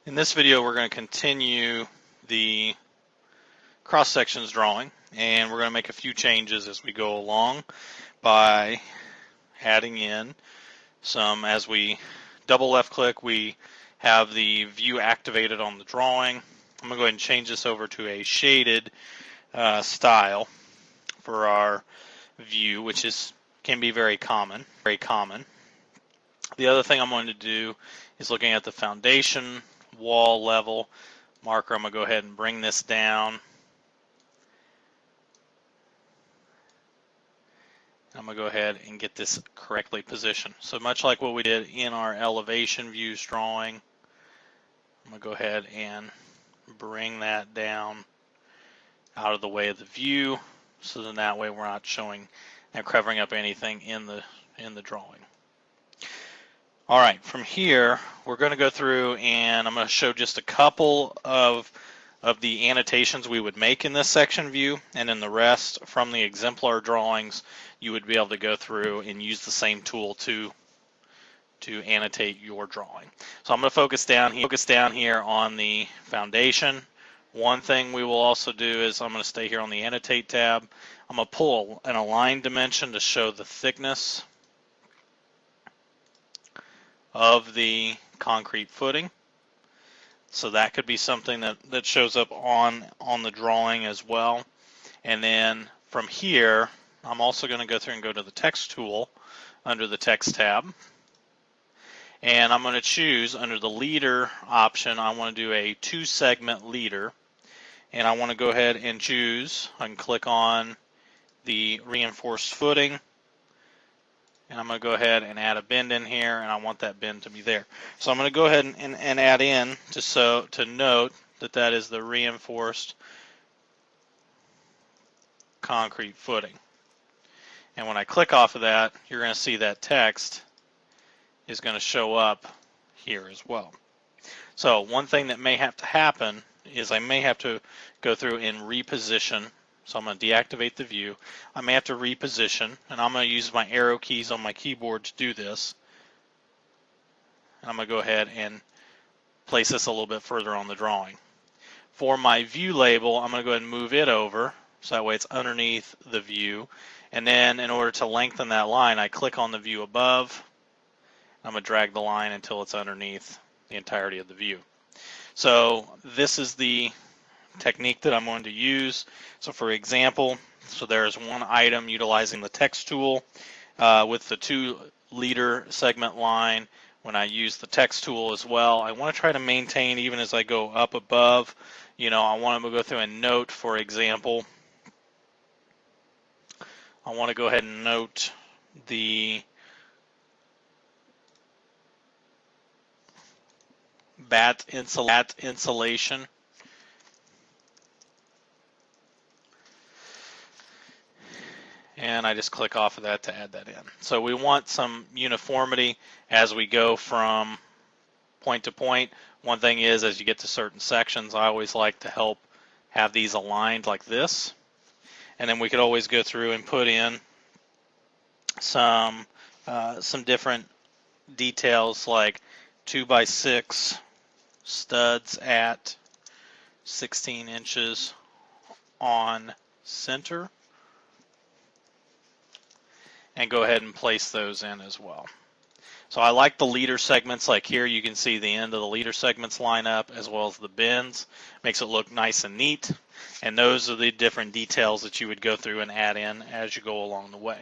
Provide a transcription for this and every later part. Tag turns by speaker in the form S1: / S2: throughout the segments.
S1: In this video, we're going to continue the cross sections drawing, and we're going to make a few changes as we go along by adding in some. As we double left click, we have the view activated on the drawing. I'm going to go ahead and change this over to a shaded style for our view, which can be very common. The other thing I'm going to do is looking at the foundation wall level marker. I'm going to go ahead and bring this down. I'm going to go ahead and get this correctly positioned. So much like what we did in our elevation views drawing, I'm going to go ahead and bring that down out of the way of the view, so then that way we're not showing and covering up anything in the drawing. All right, from here, we're going to go through and I'm going to show just a couple of the annotations we would make in this section view, and then the rest from the exemplar drawings you would be able to go through and use the same tool to annotate your drawing. So I'm going to focus down here on the foundation. One thing we will also do is I'm going to stay here on the annotate tab. I'm going to pull an align dimension to show the thickness of the concrete footing. So that could be something that shows up on the drawing as well. And then from here, I'm also going to go through and go to the text tool under the text tab. And I'm going to choose under the leader option, I want to do a 2-segment leader. And I want to go ahead and choose, I can click on the reinforced footing. And I'm going to go ahead and add a bend in here, and I want that bend to be there. So I'm going to go ahead and add in to note that is the reinforced concrete footing. And when I click off of that, you're going to see that text is going to show up here as well. So one thing that may have to happen is I may have to go through and reposition. So I'm going to deactivate the view. I may have to reposition, and I'm going to use my arrow keys on my keyboard to do this. And I'm going to go ahead and place this a little bit further on the drawing. For my view label, I'm going to go ahead and move it over, so that way it's underneath the view. And then in order to lengthen that line, I click on the view above. I'm going to drag the line until it's underneath the entirety of the view. So this is the technique that I'm going to use. So for example, there's one item utilizing the text tool with the 2-leader segment line. When I use the text tool as well, I want to try to maintain, even as I go up above, I want to go through and note, for example, I want to go ahead and note the bat insulation. And I just click off of that to add that in. So we want some uniformity as we go from point to point. One thing is, as you get to certain sections, I always like to have these aligned like this. And then we could always go through and put in some different details, like 2x6 studs at 16 inches on center, and go ahead and place those in as well. So I like the leader segments. Like here, you can see the end of the leader segments line up, as well as the bends. Makes it look nice and neat. And those are the different details that you would go through and add in as you go along the way.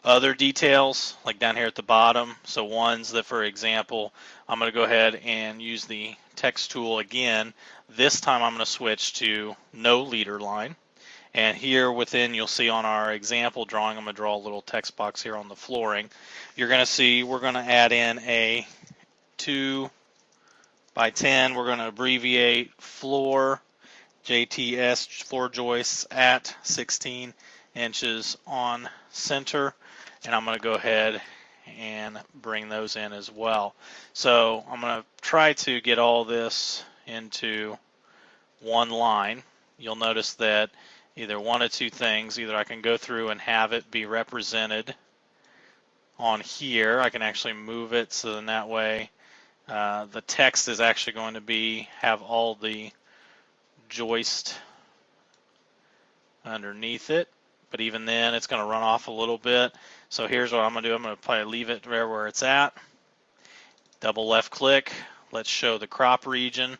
S1: Other details, like down here at the bottom, so ones that, for example, I'm going to go ahead and use the text tool again. This time I'm going to switch to no leader line. And here within, you'll see on our example drawing, I'm going to draw a little text box here on the flooring. You're going to see we're going to add in a 2x10. We're going to abbreviate floor, JTS, floor joists at 16 inches on center. And I'm going to go ahead and bring those in as well. So I'm going to try to get all this into one line. You'll notice that either one of two things. Either I can go through and have it be represented on here. I can actually move it so then that way The text is actually going to have all the joist underneath it, but even then it's going to run off a little bit. So here's what I'm going to do. I'm going to probably leave it right where it's at. Double left click. Let's show the crop region.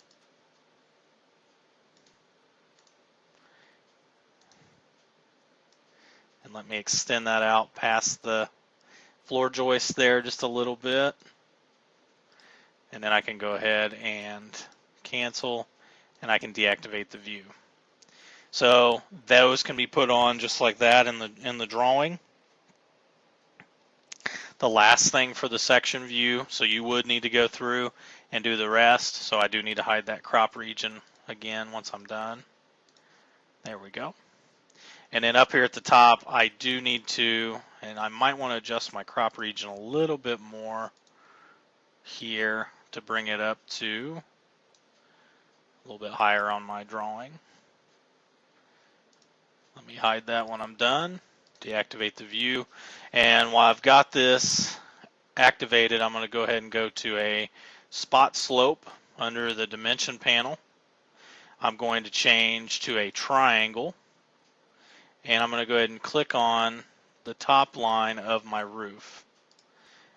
S1: And let me extend that out past the floor joist there just a little bit. And then I can go ahead and cancel, and I can deactivate the view. So those can be put on just like that in the drawing. The last thing for the section view, so you would need to go through and do the rest. So I do need to hide that crop region again once I'm done. There we go. And then up here at the top, I do need to, and I might want to adjust my crop region a little bit more here to bring it up to a little bit higher on my drawing. Let me hide that when I'm done. Deactivate the view. And while I've got this activated, I'm going to go ahead and go to a spot slope under the dimension panel. I'm going to change to a triangle. And I'm going to go ahead and click on the top line of my roof.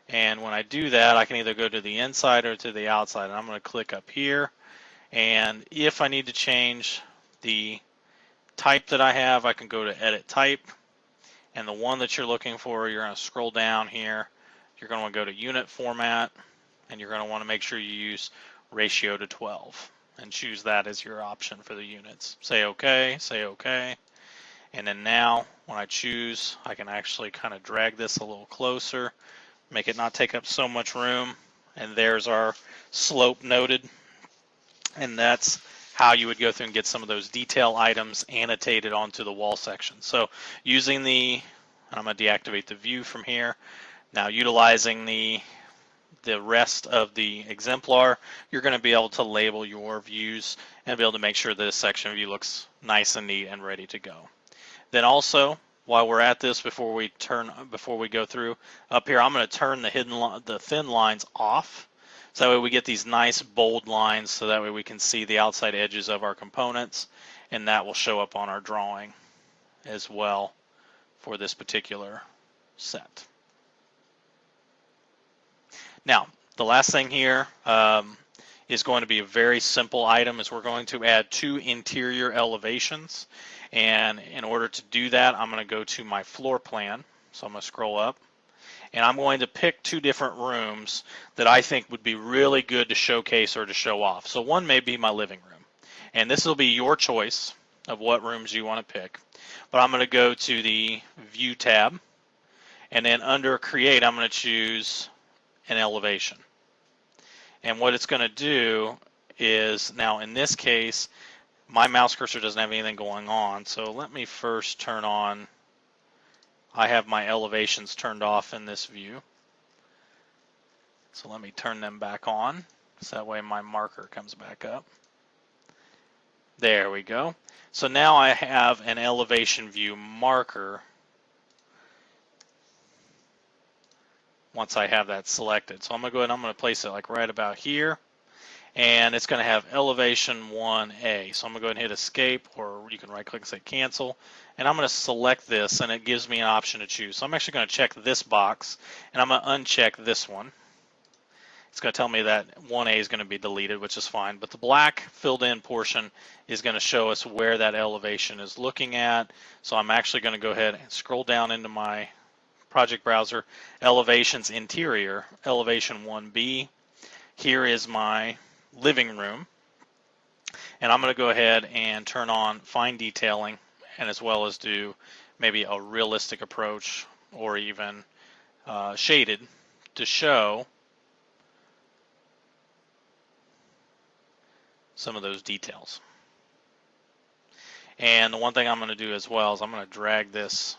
S1: And when I do that, I can either go to the inside or to the outside. And I'm going to click up here. And if I need to change the type that I have, I can go to Edit Type. And the one that you're looking for, you're going to scroll down here. You're going to want to go to Unit Format. And you're going to want to make sure you use Ratio to 12. And choose that as your option for the units. Say OK, say OK. And then now, when I choose, I can actually kind of drag this a little closer, make it not take up so much room. And there's our slope noted. And that's how you would go through and get some of those detail items annotated onto the wall section. So using I'm going to deactivate the view from here. Now utilizing the rest of the exemplar, you're going to be able to label your views and be able to make sure that this section view looks nice and neat and ready to go. Then also, while we're at this, before we go through up here, I'm going to turn the thin lines off. So that way we get these nice bold lines, so that way we can see the outside edges of our components, and that will show up on our drawing as well for this particular set. Now, the last thing here is going to be a very simple item, is we're going to add 2 interior elevations. And in order to do that, I'm going to go to my floor plan. So I'm going to scroll up. And I'm going to pick 2 different rooms that I think would be really good to showcase or to show off. So one may be my living room. And this will be your choice of what rooms you want to pick. But I'm going to go to the View tab. And then under Create, I'm going to choose an elevation. And what it's going to do is, now in this case, my mouse cursor doesn't have anything going on. So let me first turn on, I have my elevations turned off in this view. So let me turn them back on, so that way my marker comes back up. There we go. So now I have an elevation view marker once I have that selected. So I'm going to go ahead and I'm going to place it like right about here. And it's going to have elevation 1A. So I'm going to go ahead and hit escape, or you can right click and say cancel. And I'm going to select this, and it gives me an option to choose. So I'm actually going to check this box, and I'm going to uncheck this one. It's going to tell me that 1A is going to be deleted, which is fine. But the black filled in portion is going to show us where that elevation is looking at. So I'm actually going to go ahead and scroll down into my project browser, elevations interior, elevation 1B. Here is my living room, and I'm going to go ahead and turn on fine detailing, and as well as do maybe a realistic approach or even shaded to show some of those details. And the one thing I'm going to do as well is I'm going to drag this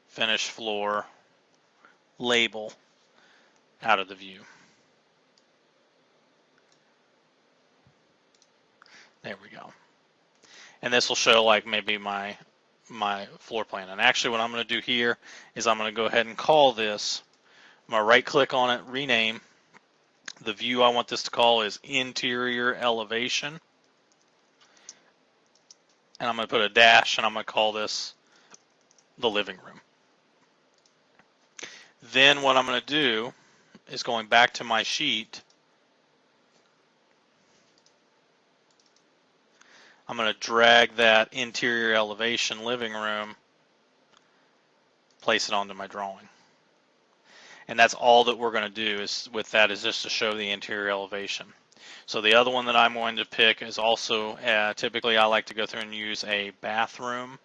S1: finished floor label out of the view. There we go. And this will show like maybe my floor plan. And actually what I'm going to do here is I'm going to go ahead and call this, I'm going to right click on it, rename The view I want this to call is interior elevation. And I'm going to put a dash and I'm going to call this the living room. Then what I'm going to do is going back to my sheet, I'm going to drag that interior elevation living room, place it onto my drawing. And that's all that we're going to do is with that is just to show the interior elevation. So the other one that I'm going to pick is also, typically I like to go through and use a bathroom.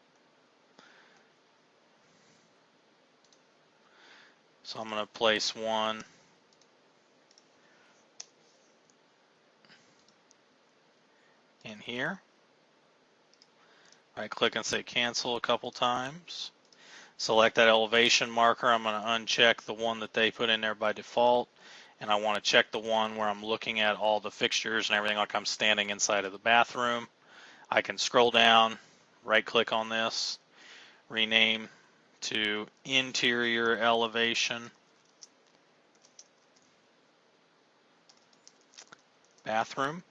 S1: So I'm going to place one in here. Right click and say cancel a couple times. Select that elevation marker. I'm going to uncheck the one that they put in there by default. And I want to check the one where I'm looking at all the fixtures and everything like I'm standing inside of the bathroom. I can scroll down, right click on this, rename to interior elevation, bathroom.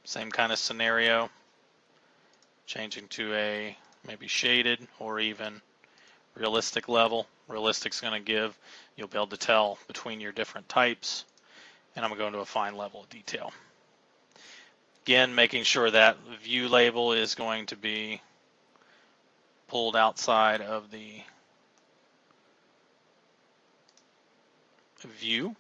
S1: Same kind of scenario, changing to a maybe shaded or even realistic level. Realistic's going to give, you'll be able to tell between your different types. And I'm going to go into a fine level of detail. Again, making sure that view label is going to be pulled outside of the view.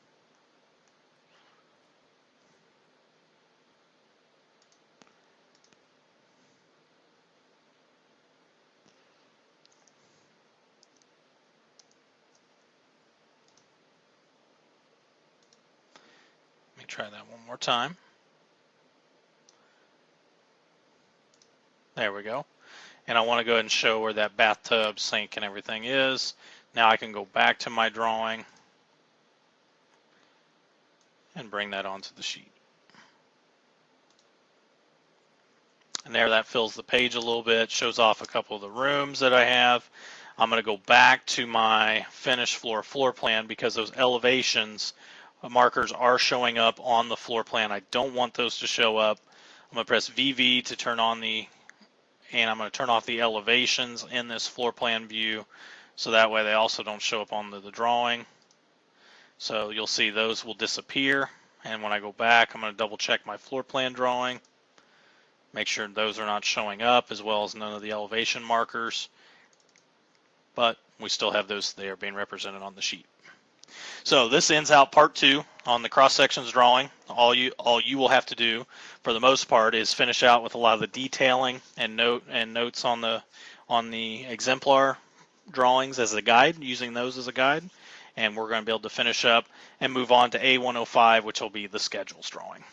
S1: Let me try that one more time. There we go. And I want to go ahead and show where that bathtub sink and everything is. Now I can go back to my drawing and bring that onto the sheet. And there, that fills the page a little bit, shows off a couple of the rooms that I have. I'm going to go back to my finished floor plan because those elevations markers are showing up on the floor plan. I don't want those to show up. I'm going to press VV to turn on and I'm going to turn off the elevations in this floor plan view so that way they also don't show up on the drawing. So you'll see those will disappear, and when I go back I'm going to double check my floor plan drawing, make sure those are not showing up as well as none of the elevation markers, but we still have those there being represented on the sheet. So this ends out part 2 on the cross sections drawing. All you will have to do for the most part is finish out with a lot of the detailing and notes on the exemplar drawings as a guide, using those as a guide, and we're going to be able to finish up and move on to A105, which will be the schedules drawing.